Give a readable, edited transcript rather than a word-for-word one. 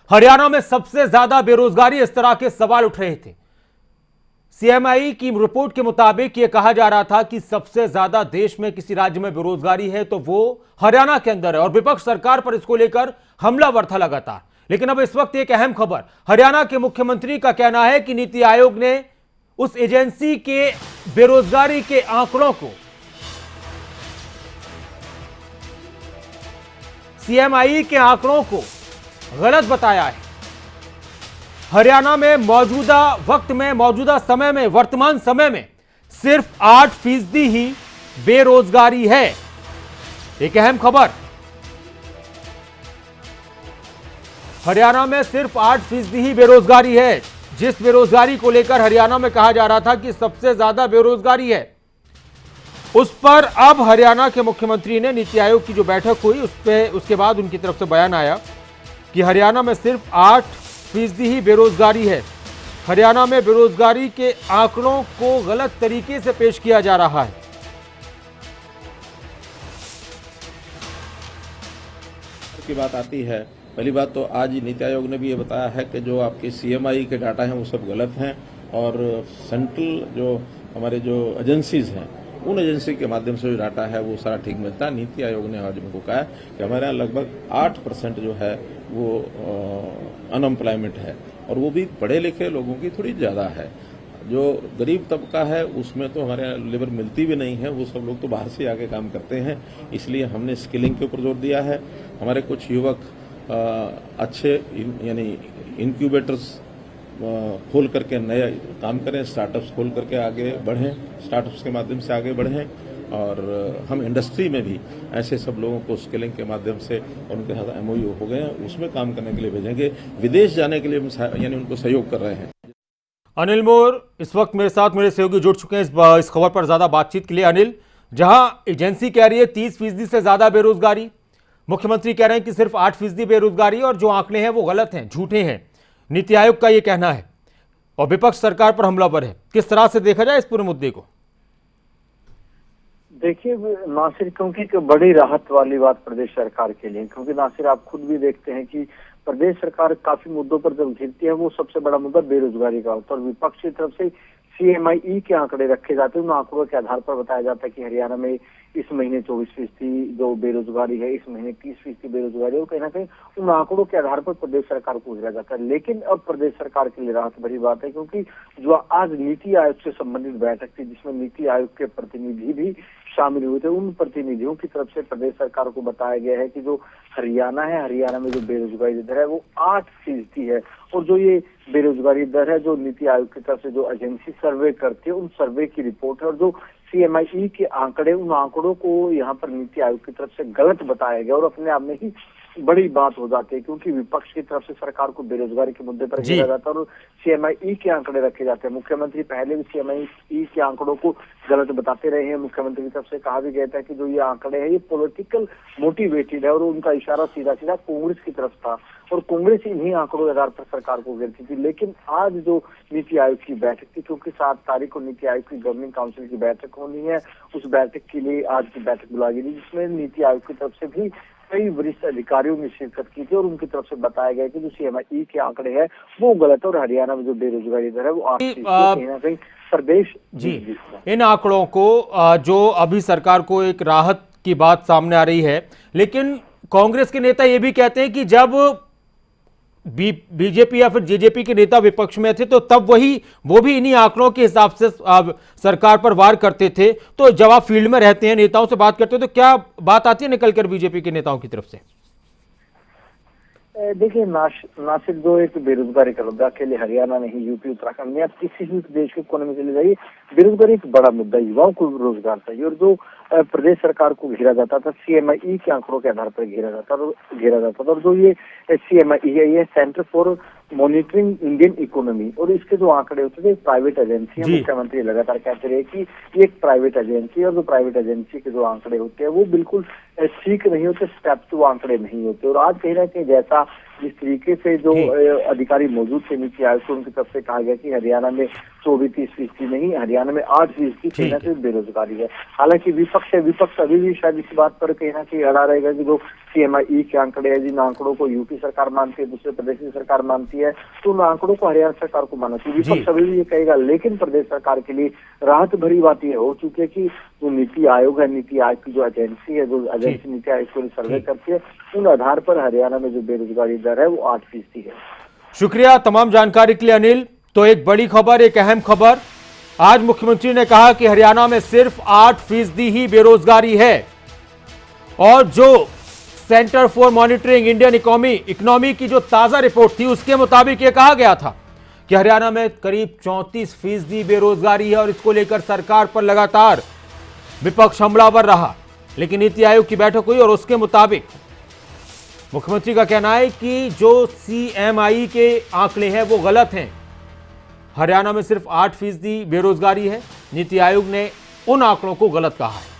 हरियाणा में सबसे ज्यादा बेरोजगारी, इस तरह के सवाल उठ रहे थे। सीएमआई की रिपोर्ट के मुताबिक यह कहा जा रहा था कि सबसे ज्यादा देश में किसी राज्य में बेरोजगारी है तो वो हरियाणा के अंदर है, और विपक्ष सरकार पर इसको लेकर हमलावर था लगातार। लेकिन अब इस वक्त एक अहम खबर, हरियाणा के मुख्यमंत्री का कहना है कि नीति आयोग ने उस एजेंसी के बेरोजगारी के आंकड़ों को, सीएमआई के आंकड़ों को गलत बताया है। हरियाणा में मौजूदा वक्त में, मौजूदा समय में, वर्तमान समय में सिर्फ 8% ही बेरोजगारी है। एक अहम खबर, हरियाणा में सिर्फ 8% ही बेरोजगारी है। जिस बेरोजगारी को लेकर हरियाणा में कहा जा रहा था कि सबसे ज्यादा बेरोजगारी है, उस पर अब हरियाणा के मुख्यमंत्री ने, नीति आयोग की जो बैठक हुई उसके बाद उनकी तरफ से बयान आया कि हरियाणा में सिर्फ 8% ही बेरोजगारी है। हरियाणा में बेरोजगारी के आंकड़ों को गलत तरीके से पेश किया जा रहा है। की बात आती है, पहली बात तो आज नीति आयोग ने भी ये बताया है कि जो आपके सीएमआई के डाटा हैं वो सब गलत हैं, और सेंट्रल जो हमारे जो एजेंसीज हैं उन एजेंसी के माध्यम से जो डाटा है वो सारा ठीक मिलता है। नीति आयोग ने आज हमको कहा है कि हमारे यहाँ लगभग 8% जो है वो अनएम्प्लॉयमेंट है, और वो भी पढ़े लिखे लोगों की थोड़ी ज़्यादा है। जो गरीब तबका है उसमें तो हमारे यहाँ लेबर मिलती भी नहीं है, वो सब लोग तो बाहर से आके काम करते हैं। इसलिए हमने स्किलिंग के ऊपर जोर दिया है। हमारे कुछ युवक अच्छे यानी इनक्यूबेटर्स खोल करके नया काम करें, स्टार्टअप्स खोल करके आगे बढ़ें, स्टार्टअप्स के माध्यम से आगे बढ़ें, और हम इंडस्ट्री में भी ऐसे सब लोगों को स्किलिंग के माध्यम से उनके साथ एमओयू हो गए हैं, उसमें काम करने के लिए भेजेंगे। विदेश जाने के लिए हम यानी उनको सहयोग कर रहे हैं। अनिल मोर इस वक्त मेरे साथ, मेरे सहयोगी जुड़ चुके हैं इस खबर पर ज्यादा बातचीत के लिए। अनिल, जहां एजेंसी कह रही है 30% से ज्यादा बेरोजगारी, मुख्यमंत्री कह रहे हैं कि सिर्फ 8% बेरोजगारी, और जो आंकड़े हैं वो गलत हैं, झूठे हैं, नीति आयोग का ये कहना है, और विपक्ष सरकार पर हमलावर है। किस तरह से देखा जाए इस पूरे मुद्दे को? देखिए नासिर, क्योंकि एक बड़ी राहत वाली बात प्रदेश सरकार के लिए, क्योंकि नासिर आप खुद भी देखते हैं कि प्रदेश सरकार काफी मुद्दों पर जब घिरती है, वो सबसे बड़ा मुद्दा बेरोजगारी का होता है, और विपक्ष की तरफ से सीएमआई के आंकड़े रखे जाते हैं। उन आंकड़ों के आधार पर बताया जाता है कि हरियाणा में इस महीने 24% जो बेरोजगारी है, इस महीने 30% बेरोजगारी है, और कहीं ना कहीं उन आंकड़ों के आधार पर प्रदेश सरकार को घेरा जाता है। लेकिन अब प्रदेश सरकार के लिए राहत भरी बात है, क्योंकि जो आज नीति आयोग से संबंधित बैठक थी, जिसमें नीति आयोग के प्रतिनिधि भी शामिल हुए थे, उन प्रतिनिधियों की तरफ से प्रदेश सरकार को बताया गया है कि जो हरियाणा है, हरियाणा में जो बेरोजगारी दर है वो 8% है, और जो ये बेरोजगारी दर है जो नीति आयोग की तरफ से जो एजेंसी सर्वे करती है, उन सर्वे की रिपोर्ट है, और जो सीएमआई के आंकड़े, उन आंकड़ों को यहाँ पर नीति आयोग की तरफ से गलत बताया गया, और अपने आप में ही बड़ी बात हो जाती है, क्योंकि विपक्ष की तरफ से सरकार को बेरोजगारी के मुद्दे पर घेरा जाता है और सीएमआई के आंकड़े रखे जाते हैं। मुख्यमंत्री पहले भी सीएमआई के आंकड़ों को गलत बताते रहे हैं। मुख्यमंत्री की तरफ से कहा भी गया था कि जो ये आंकड़े हैं ये पॉलिटिकल मोटिवेटेड है, और उनका इशारा सीधा सीधा कांग्रेस की तरफ था, और कांग्रेस इन्हीं आंकड़ों के आधार पर सरकार को घेरती थी। लेकिन आज जो नीति आयोग की बैठक थी, क्योंकि 7 तारीख को नीति आयोग की गवर्निंग काउंसिल की बैठक होनी है, उस बैठक के लिए आज की बैठक बुलाई गई, जिसमें नीति आयोग की तरफ से भी कई वरिष्ठ अधिकारियों ने शिरकत की थी, और उनकी तरफ से बताया गया कि जो सीएमआई के आंकड़े हैं वो गलत है, और हरियाणा में जो बेरोजगारी दर है वो 8% कहीं ना कहीं प्रदेश जी इन आंकड़ों को जो अभी सरकार को एक राहत की बात सामने आ रही है, लेकिन कांग्रेस के नेता ये भी कहते हैं कि जब बीजेपी या फिर जेजेपी के नेता विपक्ष में थे तो तब वो भी इन्हीं आंकड़ों के हिसाब से सरकार पर वार करते थे। तो जब आप फील्ड में रहते हैं, नेताओं से बात करते हैं, तो क्या बात आती है निकल कर बीजेपी के नेताओं की तरफ से? देखिए नासिर, जो एक बेरोजगारी का मुद्दा अकेले हरियाणा नहीं, यूपी, उत्तराखंड में, आप किसी भी देश के कोने में चले जाइए, बेरोजगारी एक बड़ा मुद्दा, युवाओं को रोजगार चाहिए, और जो प्रदेश सरकार को घेरा जाता था सीएमआई के आंकड़ों के आधार पर घेरा जाता था, और जो ये सीएमआई है ये centre for monitoring Indian economy, और इसके जो आंकड़े होते थे प्राइवेट एजेंसी है। मुख्यमंत्री लगातार कहते रहे कि ये एक प्राइवेट एजेंसी है, और जो प्राइवेट एजेंसी के जो आंकड़े होते हैं वो बिल्कुल ठीक नहीं होते, स्टेप 2 आंकड़े नहीं होते। और आज कहीं ना कहीं जैसा जिस तरीके से जो अधिकारी मौजूद थे नीति आयोग से, उनकी तरफ से कहा गया कि हरियाणा में 24-30% नहीं, हरियाणा में 8% कहीं ना कहीं बेरोजगारी है। हालांकि विपक्ष अभी भी शायद इस बात पर कहीं ना कहीं अड़ा रहेगा कि जो CMI के आंकड़े हैं, जिन आंकड़ों को यूपी सरकार मानती है, दूसरे प्रदेश की सरकार मानती है, तो उन आंकड़ों को हरियाणा सरकार को मानना चाहिए। विपक्ष अभी भी ये कहेगा, लेकिन प्रदेश सरकार के लिए राहत भरी बात यह हो चुकी है कि जो नीति आयोग है, नीति आयोग की जो एजेंसी है, जो एजेंसी नीति आयोग को सर्वे करती है, उन आधार पर हरियाणा में जो बेरोजगारी दर है वो 8% है। शुक्रिया तमाम जानकारी के लिए अनिल। तो एक बड़ी खबर, एक अहम खबर, आज मुख्यमंत्री ने कहा कि हरियाणा में सिर्फ 8% ही बेरोजगारी है। और जो centre for monitoring Indian economy की जो ताजा रिपोर्ट थी, उसके मुताबिक यह कहा गया था कि हरियाणा में करीब 34% बेरोजगारी है और इसको लेकर सरकार पर लगातार विपक्ष हमलावर रहा। लेकिन नीति आयोग की बैठक हुई और उसके मुताबिक मुख्यमंत्री का कहना है कि जो CMI के आंकड़े हैं वो गलत हैं। हरियाणा में सिर्फ 8% बेरोजगारी है। नीति आयोग ने उन आंकड़ों को गलत कहा है।